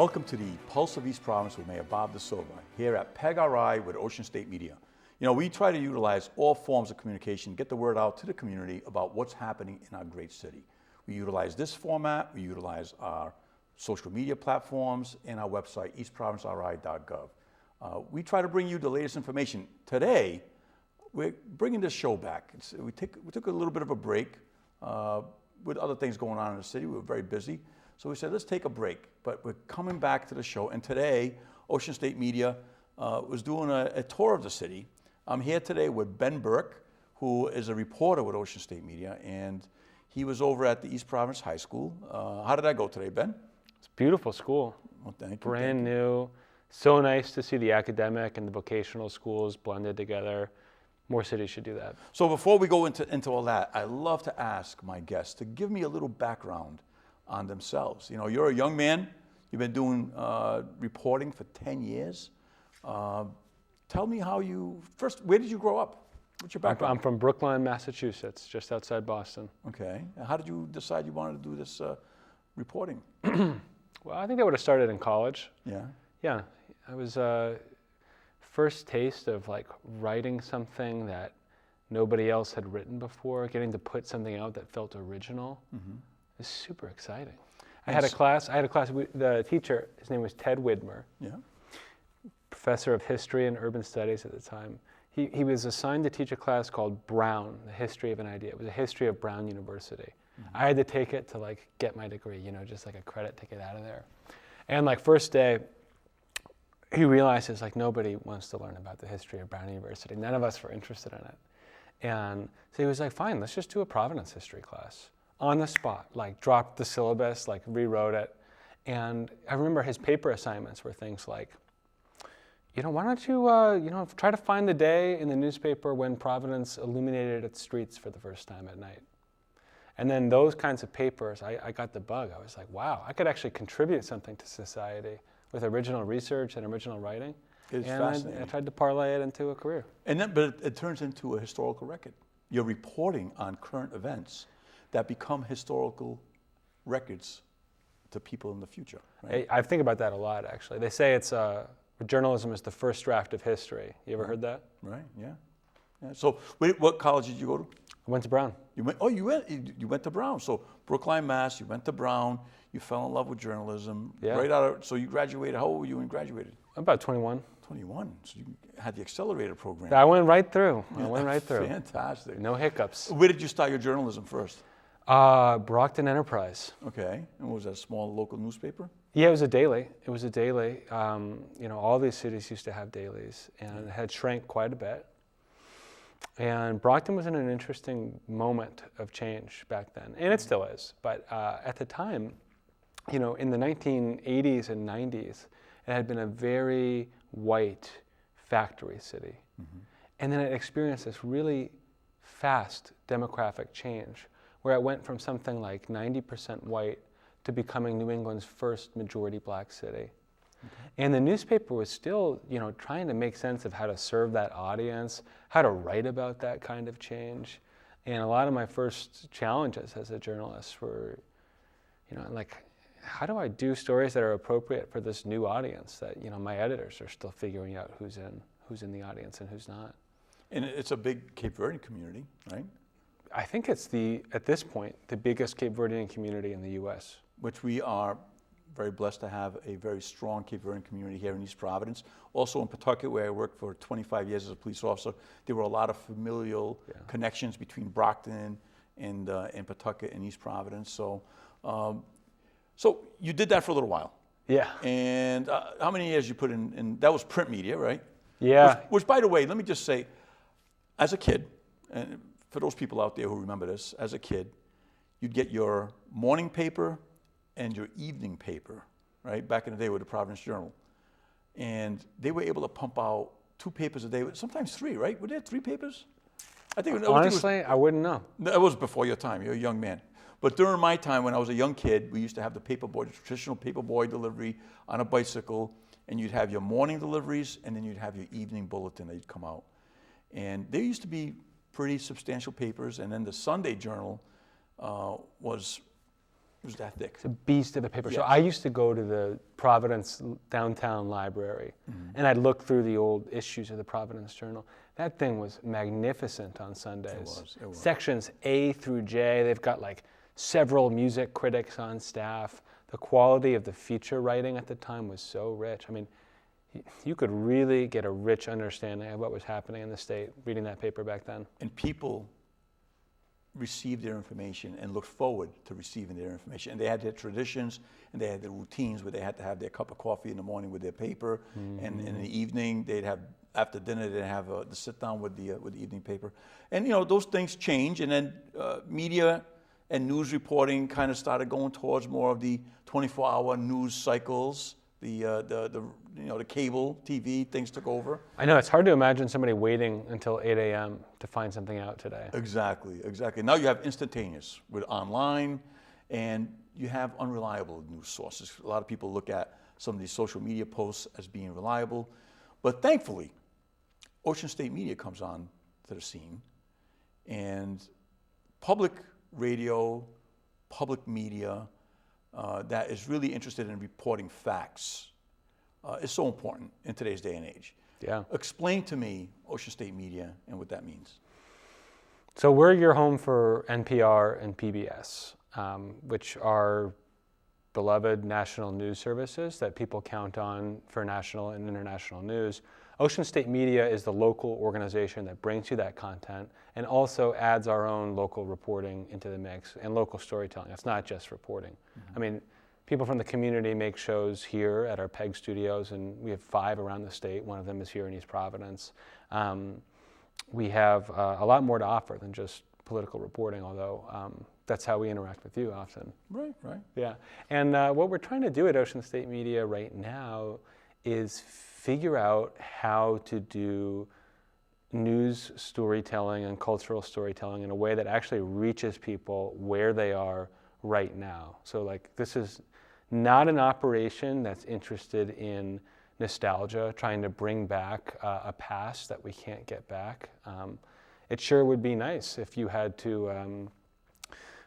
Welcome to the Pulse of East Providence with Mayor Bob DaSilva here at PEG-RI with Ocean State Media. You know, we try to utilize all forms of communication, get the word out to the community about what's happening in our great city. We utilize this format, we utilize our social media platforms and our website, eastprovinceri.gov. We try to bring you the latest information. Today, we're bringing this show back. We took a little bit of a break with other things going on in the city. We were very busy. So we said, let's take a break, but we're coming back to the show. And today, Ocean State Media was doing a tour of the city. I'm here today with Ben Berke, who is a reporter with Ocean State Media, and he was over at the East Providence High School. How did that go today, Ben? It's a beautiful school. Well, thank you. Brand new. So nice to see the academic and the vocational schools blended together. More cities should do that. So before we go into all that, I love to ask my guests to give me a little background on themselves. You know, you're a young man. You've been doing reporting for 10 years. Tell me how where did you grow up? What's your background? I'm from Brookline, Massachusetts, just outside Boston. Okay. And how did you decide you wanted to do this reporting? Well, I think I would have started in college. Yeah? Yeah. I was first taste of like writing something that nobody else had written before, getting to put something out that felt original. Mm-hmm. It was super exciting. I had a class, the teacher, his name was Ted Widmer. Yeah. Professor of history and urban studies at the time. He was assigned to teach a class called Brown, the history of an idea. It was a history of Brown University. Mm-hmm. I had to take it to like get my degree, you know, just like a credit to get out of there. And like first day, he realizes like nobody wants to learn about the history of Brown University. None of us were interested in it. And so he was like, fine, let's just do a Providence history class. On the spot, like dropped the syllabus, like rewrote it. And I remember his paper assignments were things like, you know, why don't you, try to find the day in the newspaper when Providence illuminated its streets for the first time at night. And then those kinds of papers, I got the bug. I was like, wow, I could actually contribute something to society with original research and original writing. It's fascinating. I tried to parlay it into a career. But it turns into a historical record. You're reporting on current events that become historical records to people in the future. Right? I think about that a lot, actually. They say journalism is the first draft of history. You ever heard that? Right. Yeah. So, what college did you go to? I went to Brown. You went to Brown. So Brookline, Mass. You went to Brown. You fell in love with journalism. Yeah. So you graduated. How old were you when you graduated? About 21. 21. So you had the accelerator program. I went right through. Fantastic. No hiccups. Where did you start your journalism first? Brockton Enterprise. Okay. And what was that, a small local newspaper? Yeah, it was a daily. All these cities used to have dailies, and it had shrank quite a bit. And Brockton was in an interesting moment of change back then, and it still is. But at the time, in the 1980s and 90s, it had been a very white factory city. Mm-hmm. And then it experienced this really fast demographic change, where it went from something like 90% white to becoming New England's first majority black city. Okay. And the newspaper was still, trying to make sense of how to serve that audience, how to write about that kind of change. And a lot of my first challenges as a journalist were, how do I do stories that are appropriate for this new audience that, my editors are still figuring out who's in the audience and who's not. And it's a big Cape Verdean community, right? I think it's at this point, the biggest Cape Verdean community in the U.S. Which we are very blessed to have a very strong Cape Verdean community here in East Providence. Also in Pawtucket, where I worked for 25 years as a police officer, there were a lot of familial connections between Brockton and Pawtucket and East Providence. So you did that for a little while. Yeah. And how many years you put in? That was print media, right? Yeah. Which, by the way, let me just say, as a kid, and for those people out there who remember this, as a kid, you'd get your morning paper and your evening paper, right? Back in the day with the Providence Journal. And they were able to pump out 2 papers a day, sometimes 3, right? Were there 3 papers? Honestly, I wouldn't know. That was before your time. You're a young man. But during my time, when I was a young kid, we used to have the traditional paperboy delivery on a bicycle, and you'd have your morning deliveries, and then you'd have your evening bulletin that you'd come out. And there used to be pretty substantial papers, and then the Sunday Journal was It was that thick. It's a beast of a paper. Yes. So I used to go to the Providence downtown library, and I'd look through the old issues of the Providence Journal. That thing was magnificent on Sundays. It was. Sections A through J. They've got like several music critics on staff. The quality of the feature writing at the time was so rich. I mean, you could really get a rich understanding of what was happening in the state reading that paper back then. And people received their information and looked forward to receiving their information. And they had their traditions and they had their routines where they had to have their cup of coffee in the morning with their paper, and in the evening they'd have, after dinner, they'd have the sit down with the evening paper. And those things change, and then media and news reporting kind of started going towards more of the 24-hour news cycles. The cable TV things took over. I know, it's hard to imagine somebody waiting until 8 a.m. to find something out today. Exactly. Now you have instantaneous with online, and you have unreliable news sources. A lot of people look at some of these social media posts as being reliable, but thankfully, Ocean State Media comes on to the scene, and public radio, public media, that is really interested in reporting facts is so important in today's day and age. Yeah. Explain to me Ocean State Media and what that means. So we're your home for NPR and PBS, which are beloved national news services that people count on for national and international news. Ocean State Media is the local organization that brings you that content and also adds our own local reporting into the mix and local storytelling. It's not just reporting. I mean, people from the community make shows here at our PEG studios, and we have 5 around the state. One of them is here in East Providence. We have a lot more to offer than just political reporting, although that's how we interact with you often. Right. Yeah. And what we're trying to do at Ocean State Media right now is figure out how to do news storytelling and cultural storytelling in a way that actually reaches people where they are right now. So like, this is not an operation that's interested in nostalgia, trying to bring back a past that we can't get back. It sure would be nice if you had to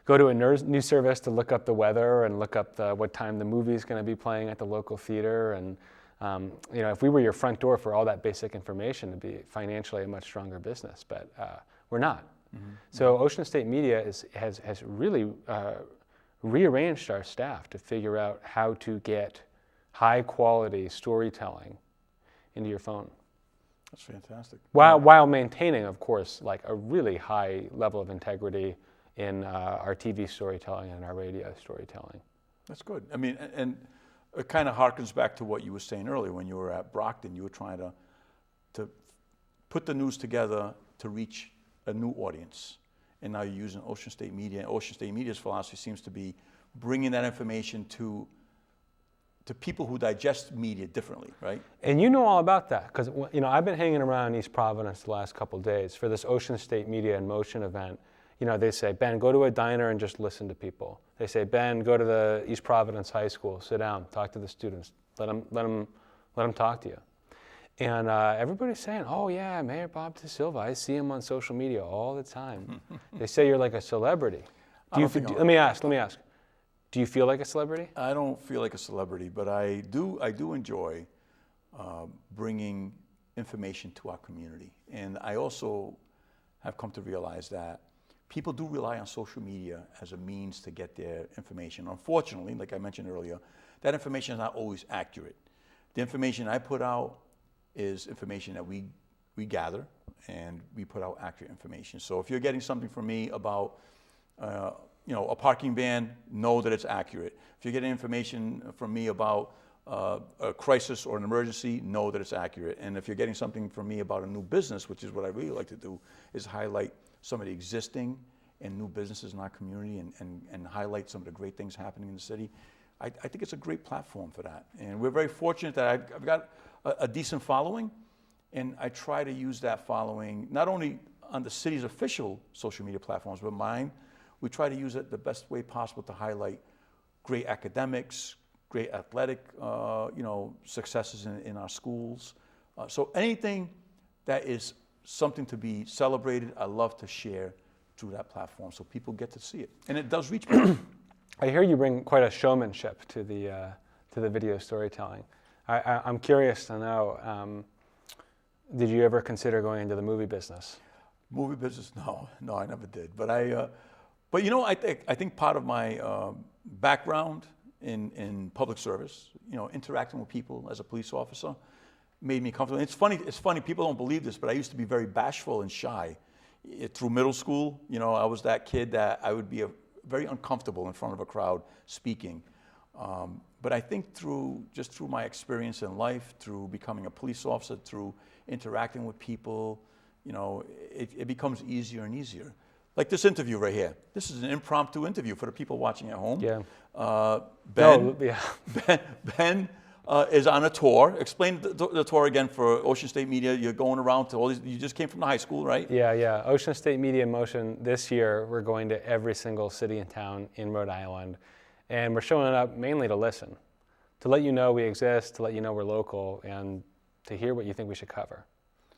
go to a news service to look up the weather and look up what time the movie is going to be playing at the local theater. And if we were your front door for all that basic information, it'd be financially a much stronger business. But we're not. So Ocean State Media has really rearranged our staff to figure out how to get high quality storytelling into your phone. That's fantastic. While maintaining, of course, like a really high level of integrity in our TV storytelling and our radio storytelling. That's good. I mean, and it kind of harkens back to what you were saying earlier when you were at Brockton. You were trying to put the news together to reach a new audience. And now you're using Ocean State Media. And Ocean State Media's philosophy seems to be bringing that information to people who digest media differently, right? And you know all about that, because I've been hanging around East Providence the last couple of days for this Ocean State Media in Motion event. They say, Ben, go to a diner and just listen to people. They say, Ben, go to the East Providence High School, sit down, talk to the students, let them talk to you. And everybody's saying, oh yeah, Mayor Bob DaSilva, I see him on social media all the time. They say you're like a celebrity. Let me ask, do you feel like a celebrity? I don't feel like a celebrity, but I do enjoy bringing information to our community. And I also have come to realize that people do rely on social media as a means to get their information. Unfortunately, like I mentioned earlier, that information is not always accurate. The information I put out is information that we gather, and we put out accurate information. So if you're getting something from me about a parking ban, know that it's accurate. If you're getting information from me about a crisis or an emergency, know that it's accurate. And if you're getting something from me about a new business, which is what I really like to do, is highlight some of the existing and new businesses in our community and highlight some of the great things happening in the city. I think it's a great platform for that. And we're very fortunate that I've got a decent following, and I try to use that following not only on the city's official social media platforms, but mine. We try to use it the best way possible to highlight great academics, great athletic successes in our schools. So anything that is something to be celebrated, I love to share through that platform so people get to see it. And it does reach people. I hear you bring quite a showmanship to the video storytelling. I'm curious to know, did you ever consider going into the movie business? Movie business? No, I never did. But I think part of my background in public service, interacting with people as a police officer, made me comfortable. It's funny. People don't believe this, but I used to be very bashful and shy. Through middle school, I was that kid that I would be very uncomfortable in front of a crowd speaking. But I think through my experience in life, through becoming a police officer, through interacting with people, it becomes easier and easier. Like this interview right here. This is an impromptu interview for the people watching at home. Yeah. Ben is on a tour. Explain the tour again for Ocean State Media. You're going around to all these. You just came from the high school, right? Yeah. Ocean State Media in Motion. This year, we're going to every single city and town in Rhode Island, and we're showing up mainly to listen, to let you know we exist, to let you know we're local, and to hear what you think we should cover.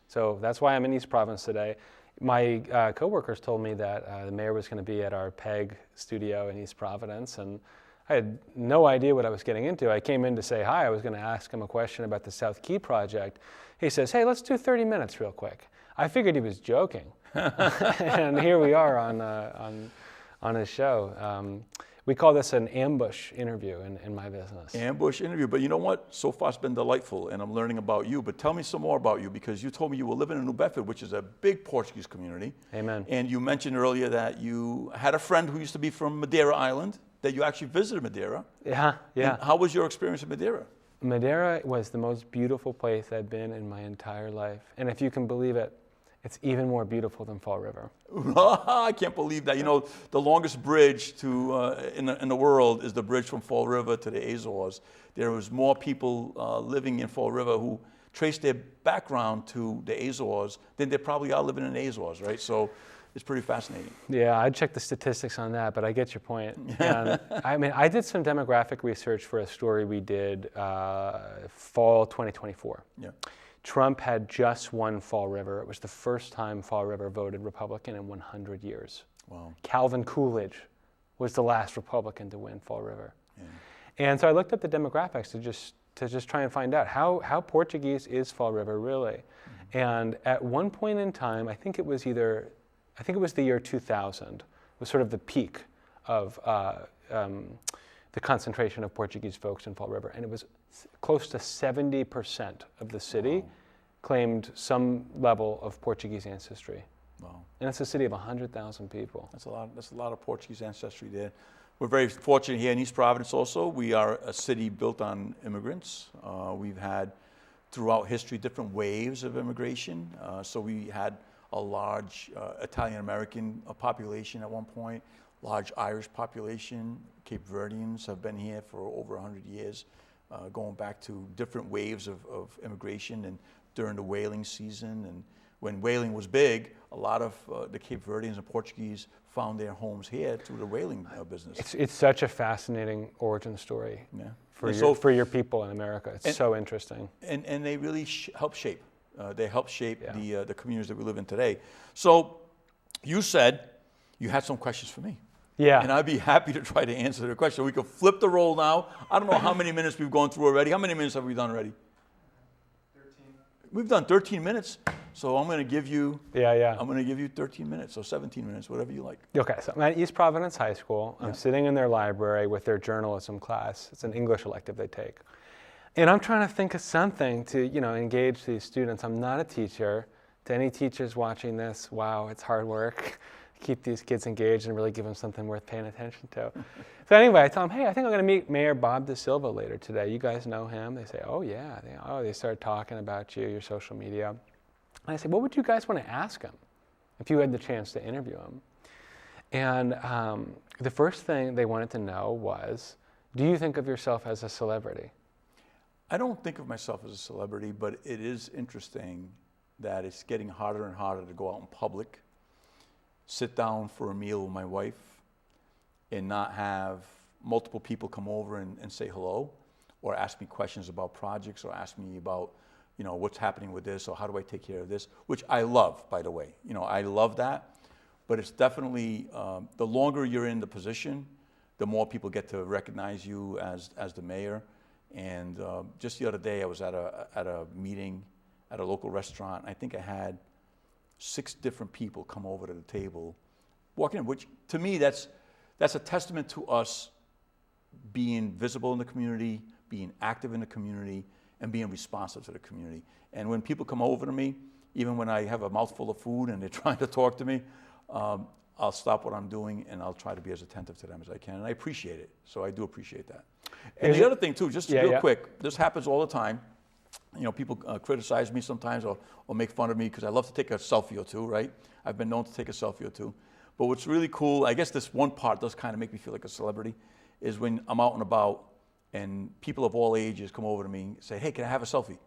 So that's why I'm in East Providence today. My coworkers told me that the mayor was going to be at our PEG studio in East Providence, and I had no idea what I was getting into. I came in to say hi. I was going to ask him a question about the South Key project. He says, "Hey, let's do 30 minutes real quick." I figured he was joking, and here we are on his show. We call this an ambush interview in my business. Ambush interview, but you know what? So far it's been delightful, and I'm learning about you. But tell me some more about you, because you told me you were living in New Bedford, which is a big Portuguese community. Amen. And you mentioned earlier that you had a friend who used to be from Madeira Island, that you actually visited Madeira. Yeah. And how was your experience in Madeira? Madeira was the most beautiful place I've been in my entire life. And if you can believe it, it's even more beautiful than Fall River. I can't believe that. The longest bridge in the world is the bridge from Fall River to the Azores. There was more people living in Fall River who traced their background to the Azores than there probably are living in the Azores, right? So it's pretty fascinating. Yeah, I'd check the statistics on that, but I get your point. And I did some demographic research for a story we did fall 2024. Yeah. Trump had just won Fall River. It was the first time Fall River voted Republican in 100 years. Wow. Calvin Coolidge was the last Republican to win Fall River. Yeah. And so I looked up the demographics to just try and find out how Portuguese is Fall River really. Mm-hmm. And at one point in time, I think it was the year 2000, was sort of the peak of the concentration of Portuguese folks in Fall River. And it was close to 70% of the city claimed some level of Portuguese ancestry. Wow. And it's a city of 100,000 people. That's a lot of Portuguese ancestry there. We're very fortunate here in East Providence also. We are a city built on immigrants. We've had throughout history different waves of immigration. So we had a large Italian-American population at one point, large Irish population. Cape Verdeans have been here for over 100 years, going back to different waves of immigration and during the whaling season. And when whaling was big, a lot of the Cape Verdeans and Portuguese found their homes here through the whaling business. It's such a fascinating origin story for your people in America. It's so interesting. And they really help shape. They help shape the communities that we live in today. So you said you had some questions for me. Yeah. And I'd be happy to try to answer the question. We could flip the roll now. I don't know how many minutes we've gone through already. How many minutes have we done already? 13. We've done 13 minutes. So I'm going to give you I'm going to give you 13 minutes, or 17 minutes, whatever you like. Okay, so I'm at East Providence High School. I'm sitting in their library with their journalism class. It's an English elective they take. And I'm trying to think of something to, engage these students. I'm not a teacher. To any teachers watching this, wow, it's hard work. Keep these kids engaged and really give them something worth paying attention to. So anyway, I tell them, hey, I think I'm going to meet Mayor Bob DaSilva later today. You guys know him? They say, oh yeah. They start talking about you, your social media. And I say, what would you guys want to ask him if you had the chance to interview him? And the first thing they wanted to know was, do you think of yourself as a celebrity? I don't think of myself as a celebrity, but it is interesting that it's getting harder and harder to go out in public, sit down for a meal with my wife, and not have multiple people come over and say hello, or ask me questions about projects, or ask me about, what's happening with this, or how do I take care of this, which I love, by the way. I love that, but it's definitely, the longer you're in the position, the more people get to recognize you as the mayor. And just the other day, I was at a meeting at a local restaurant. I think I had 6 different people come over to the table, walking in, which to me, that's a testament to us being visible in the community, being active in the community, and being responsive to the community. And when people come over to me, even when I have a mouthful of food and they're trying to talk to me, I'll stop what I'm doing and I'll try to be as attentive to them as I can. And I appreciate it. So I do appreciate that. And the other thing too, just real quick, this happens all the time. You know, people criticize me sometimes or make fun of me because I love to take a selfie or two, right? I've been known to take a selfie or two. But what's really cool, I guess this one part does kind of make me feel like a celebrity, is when I'm out and about and people of all ages come over to me and say, hey, can I have a selfie?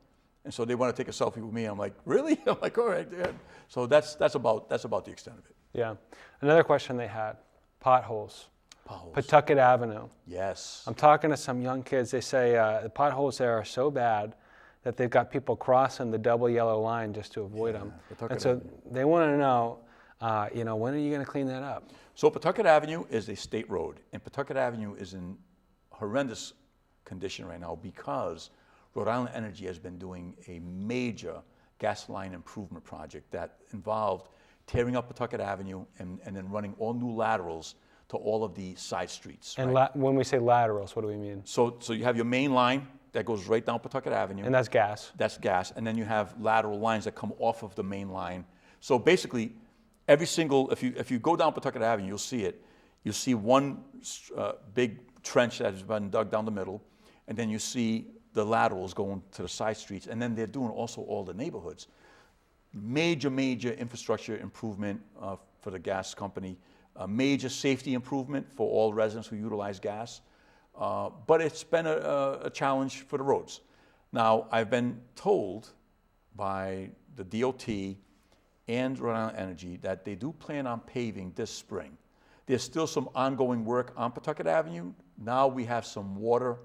And so they want to take a selfie with me. I'm like, really? I'm like, all right, yeah. So that's about the extent of it. Yeah. Another question they had, potholes. Potholes. Pawtucket Avenue. Yes. I'm talking to some young kids. They say the potholes there are so bad that they've got people crossing the double yellow line just to avoid them. Pawtucket And so Avenue. they want to know, when are you going to clean that up? So Pawtucket Avenue is a state road, and Pawtucket Avenue is in horrendous condition right now because Rhode Island Energy has been doing a major gas line improvement project that involved tearing up Pawtucket Avenue and then running all new laterals to all of the side streets. And right? when we say laterals, what do we mean? So you have your main line that goes right down Pawtucket Avenue. And that's gas. That's gas. And then you have lateral lines that come off of the main line. So basically, every single, if you go down Pawtucket Avenue, you'll see it. You'll see one big trench that has been dug down the middle, and then you see the laterals going to the side streets, and then they're doing also all the neighborhoods. Major infrastructure improvement for the gas company, major safety improvement for all residents who utilize gas, but it's been a challenge for the roads. Now, I've been told by the DOT and Rhode Island Energy that they do plan on paving this spring. There's still some ongoing work on Pawtucket Avenue. Now we have some water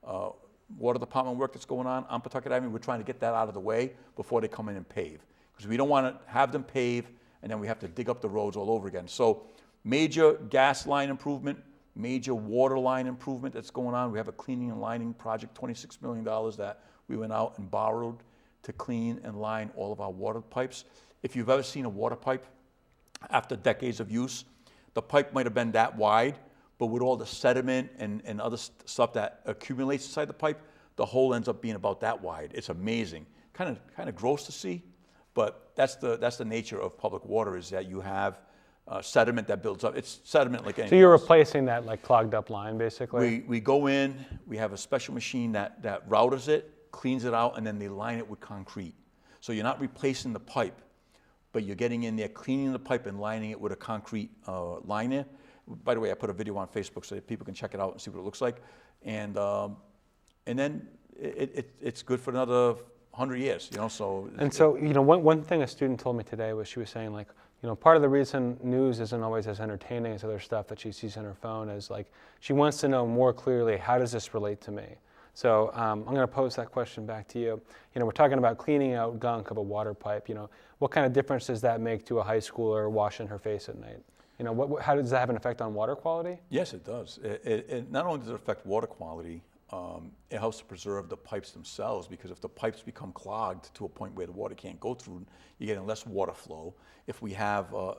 department work that's going on Pawtucket Avenue. We're trying to get that out of the way before they come in and pave, because we don't want to have them pave and then we have to dig up the roads all over again. So major gas line improvement, major water line improvement that's going on. We have a cleaning and lining project, $26 million that we went out and borrowed to clean and line all of our water pipes. If you've ever seen a water pipe after decades of use, the pipe might have been that wide, but with all the sediment and other stuff that accumulates inside the pipe, the hole ends up being about that wide. It's amazing. Kind of gross to see, but that's the nature of public water, is that you have sediment that builds up. It's sediment like anything So you're else. replacing that like clogged up line, basically? We go in, we have a special machine that routers it, cleans it out, and then they line it with concrete. So you're not replacing the pipe, but you're getting in there, cleaning the pipe and lining it with a concrete liner. By the way, I put a video on Facebook so that people can check it out and see what it looks like. And then it's good for another 100 years, So. And so, one thing a student told me today was, she was saying, like, part of the reason news isn't always as entertaining as other stuff that she sees on her phone is, like, she wants to know more clearly, how does this relate to me? So I'm going to pose that question back to you. We're talking about cleaning out gunk of a water pipe. What kind of difference does that make to a high schooler washing her face at night? How does that have an effect on water quality? Yes, it does. It not only does it affect water quality, it helps to preserve the pipes themselves, because if the pipes become clogged to a point where the water can't go through, you're getting less water flow. If we have an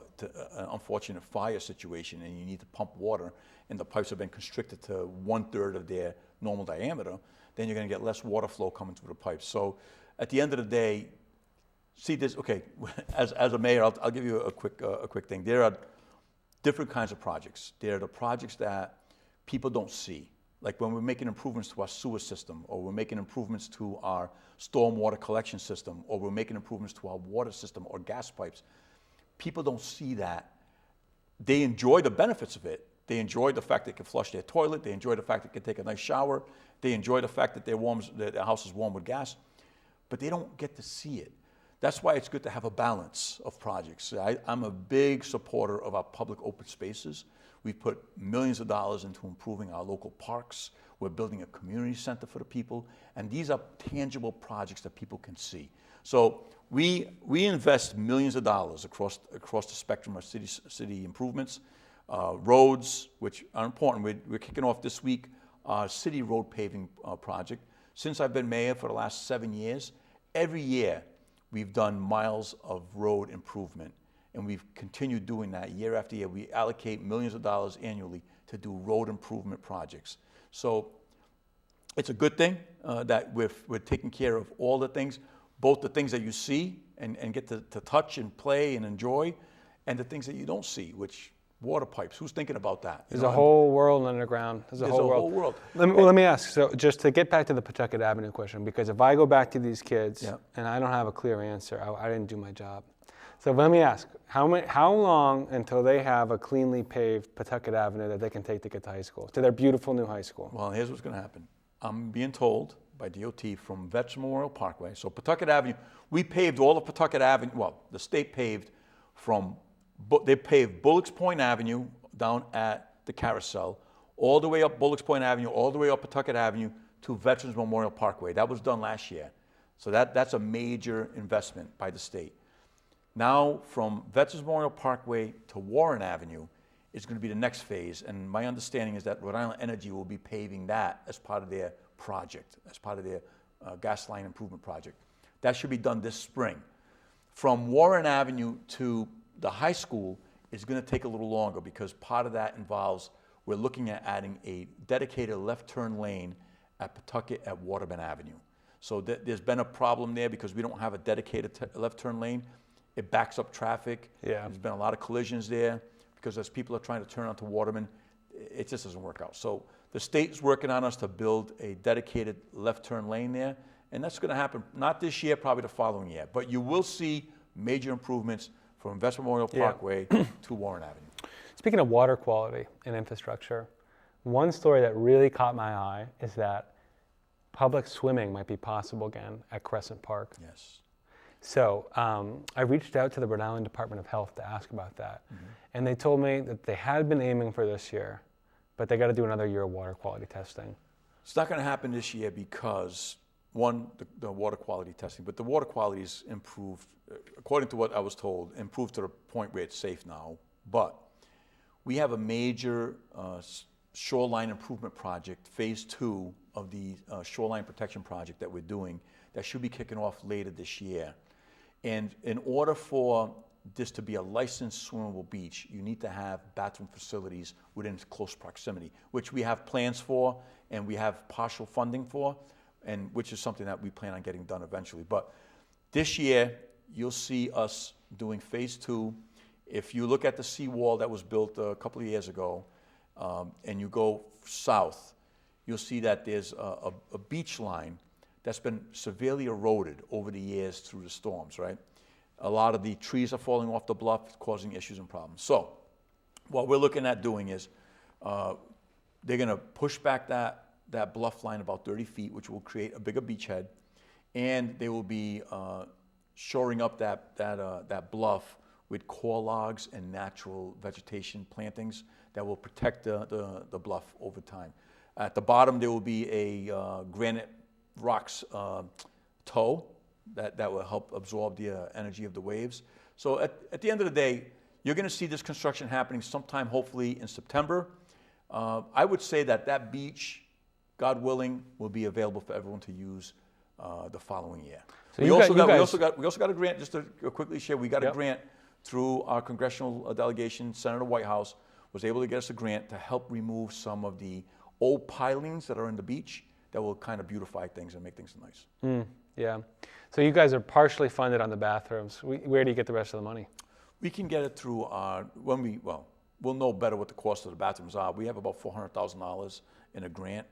unfortunate fire situation and you need to pump water and the pipes have been constricted to 1/3 of their normal diameter, then you're going to get less water flow coming through the pipes. So at the end of the day, see this, okay, as a mayor, I'll give you a quick thing. There are different kinds of projects. There are the projects that people don't see, like when we're making improvements to our sewer system, or we're making improvements to our stormwater collection system, or we're making improvements to our water system or gas pipes. People don't see that. They enjoy the benefits of it. They enjoy the fact they can flush their toilet. They enjoy the fact they can take a nice shower. They enjoy the fact that their house is warm with gas, but they don't get to see it. That's why it's good to have a balance of projects. I'm a big supporter of our public open spaces. We've put millions of dollars into improving our local parks. We're building a community center for the people, and these are tangible projects that people can see. So we invest millions of dollars across the spectrum of city improvements. Roads, which are important. We're kicking off this week our city road paving project. Since I've been mayor for the last 7 years, every year we've done miles of road improvement, and we've continued doing that year after year. We allocate millions of dollars annually to do road improvement projects. So it's a good thing that we're taking care of all the things, both the things that you see and get to touch and play and enjoy, and the things that you don't see, which water pipes. Who's thinking about that? There's a whole world underground. There's a whole world. Let me ask, so just to get back to the Pawtucket Avenue question, because if I go back to these kids and I don't have a clear answer, I didn't do my job. So let me ask, how long until they have a cleanly paved Pawtucket Avenue that they can take to get to high school, to their beautiful new high school? Well, here's what's going to happen. I'm being told by DOT from Veterans Memorial Parkway, so Pawtucket Avenue, we paved all of Pawtucket Avenue, well, the state paved they paved Bullocks Point Avenue down at the Carousel, all the way up Bullocks Point Avenue, all the way up Pawtucket Avenue to Veterans Memorial Parkway. That was done last year. So that's a major investment by the state. Now, from Veterans Memorial Parkway to Warren Avenue is going to be the next phase, and my understanding is that Rhode Island Energy will be paving that as part of their project, as part of their gas line improvement project. That should be done this spring. From Warren Avenue to the high school is going to take a little longer because part of that involves, we're looking at adding a dedicated left turn lane at Pawtucket at Waterman Avenue. So there's been a problem there because we don't have a dedicated left turn lane. It backs up traffic. Yeah. There's been a lot of collisions there because as people are trying to turn onto Waterman, it just doesn't work out. So the state's working on us to build a dedicated left turn lane there, and that's going to happen not this year, probably the following year. But you will see major improvements from Veterans Memorial Parkway to Warren Avenue. Speaking of water quality and infrastructure, one story that really caught my eye is that public swimming might be possible again at Crescent Park. Yes. So I reached out to the Rhode Island Department of Health to ask about that. And they told me that they had been aiming for this year, but they got to do another year of water quality testing. It's not going to happen this year because, one, the water quality testing, but the water quality is improved, according to what I was told, improved to the point where it's safe now. But we have a major shoreline improvement project, phase 2 of the shoreline protection project that we're doing that should be kicking off later this year. And in order for this to be a licensed swimmable beach, you need to have bathroom facilities within close proximity, which we have plans for and we have partial funding for, and which is something that we plan on getting done eventually. But this year, you'll see us doing phase 2. If you look at the seawall that was built a couple of years ago, and you go south, you'll see that there's a beach line that's been severely eroded over the years through the storms, right? A lot of the trees are falling off the bluff, causing issues and problems. So what we're looking at doing is they're going to push back that bluff line about 30 feet, which will create a bigger beachhead, and they will be shoring up that bluff with core logs and natural vegetation plantings that will protect the bluff over time. At the bottom, there will be a granite rocks toe that will help absorb the energy of the waves. So at the end of the day, you're going to see this construction happening sometime, hopefully in September. I would say that beach, God willing, will be available for everyone to use the following year. So we also got a grant. Just to quickly share, we got a grant through our congressional delegation. Senator Whitehouse was able to get us a grant to help remove some of the old pilings that are in the beach that will kind of beautify things and make things nice. Yeah. So you guys are partially funded on the bathrooms. Where do you get the rest of the money? We can get it through we'll know better what the cost of the bathrooms are. We have about $400,000 in a grant,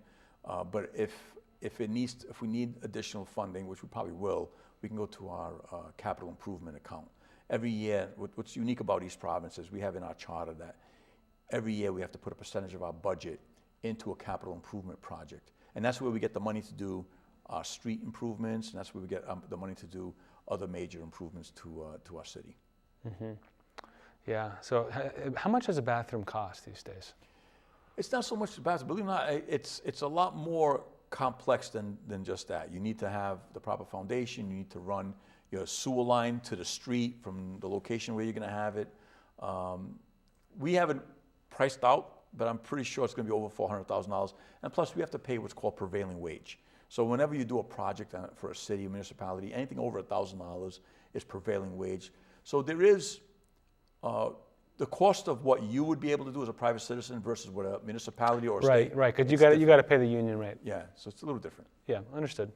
but if we need additional funding, which we probably will, we can go to our capital improvement account. Every year, what's unique about East Providence is we have in our charter that every year we have to put a percentage of our budget into a capital improvement project. And that's where we get the money to do our street improvements, and that's where we get the money to do other major improvements to our city. Mm-hmm. Yeah, so how much does a bathroom cost these days? It's not so much the bathroom. Believe it or not, it's a lot more complex than just that. You need to have the proper foundation. You need to run your sewer line to the street from the location where you're going to have it. We haven't priced out, but I'm pretty sure it's going to be over $400,000. And plus, we have to pay what's called prevailing wage. So whenever you do a project for a city or municipality, anything over $1,000 is prevailing wage. So there is the cost of what you would be able to do as a private citizen versus what a municipality or a state. Right, because you got to pay the union rate. Yeah, so it's a little different. Yeah, understood.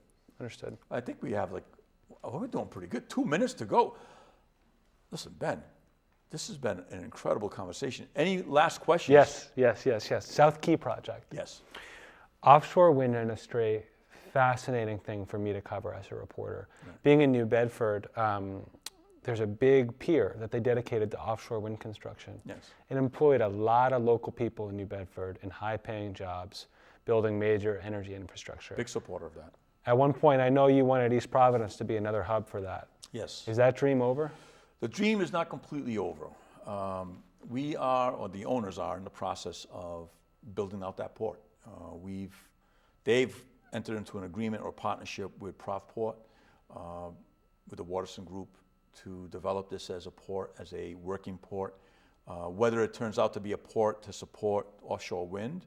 I think we have we're doing pretty good. 2 minutes to go. Listen, Ben, this has been an incredible conversation. Any last questions? Yes. South Key project. Yes. Offshore wind industry, fascinating thing for me to cover as a reporter. Right. Being in New Bedford, there's a big pier that they dedicated to offshore wind construction. Yes. It employed a lot of local people in New Bedford in high-paying jobs, building major energy infrastructure. Big supporter of that. At one point, I know you wanted East Providence to be another hub for that. Yes. Is that dream over? The dream is not completely over. We are, or the owners are, in the process of building out that port. They've entered into an agreement or partnership with Provport, with the Waterson Group, to develop this as a port, as a working port. Whether it turns out to be a port to support offshore wind,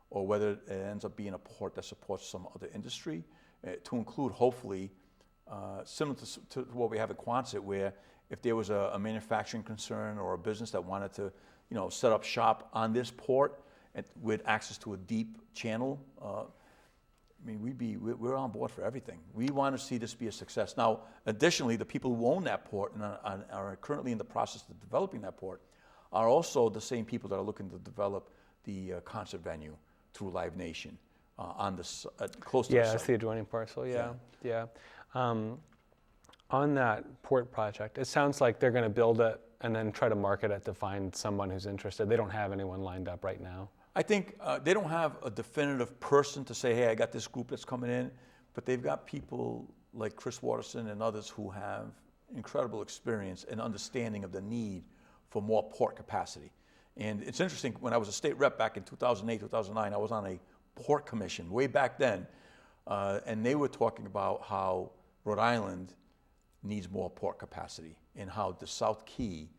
or whether it ends up being a port that supports some other industry, to include, hopefully, similar to what we have at Quonset, where if there was a manufacturing concern or a business that wanted to, set up shop on this port with access to a deep channel, we're on board for everything. We want to see this be a success. Now, additionally, the people who own that port and are currently in the process of developing that port are also the same people that are looking to develop the concert venue through Live Nation on this close to the site. Yeah, that's the adjoining parcel. Yeah. On that port project, it sounds like they're going to build it and then try to market it to find someone who's interested. They don't have anyone lined up right now. I think they don't have a definitive person to say, hey, I got this group that's coming in, but they've got people like Chris Waterson and others who have incredible experience and understanding of the need for more port capacity. And it's interesting, when I was a state rep back in 2008, 2009, I was on a port commission way back then, and they were talking about how Rhode Island needs more port capacity and how the South Key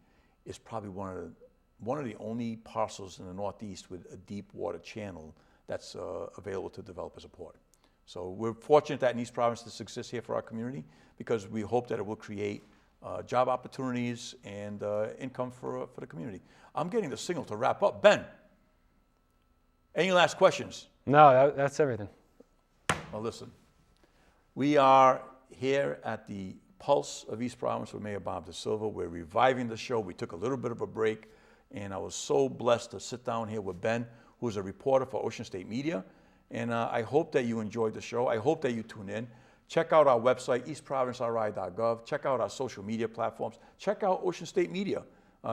is probably one of the only parcels in the Northeast with a deep water channel that's available to develop as a port. So we're fortunate that in East Providence this exists here for our community, because we hope that it will create job opportunities and income for the community. I'm getting the signal to wrap up. Ben, any last questions? No, that's everything. Well, listen, we are here at the Pulse of East Providence with Mayor Bob DaSilva. We're reviving the show. We took a little bit of a break, and I was so blessed to sit down here with Ben, who's a reporter for Ocean State Media. And I hope that you enjoyed the show. I hope that you tune in. Check out our website, eastprovinceri.gov. Check out our social media platforms. Check out Ocean State Media.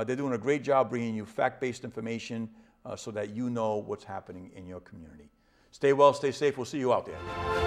They're doing a great job bringing you fact-based information so that you know what's happening in your community. Stay well, stay safe. We'll see you out there.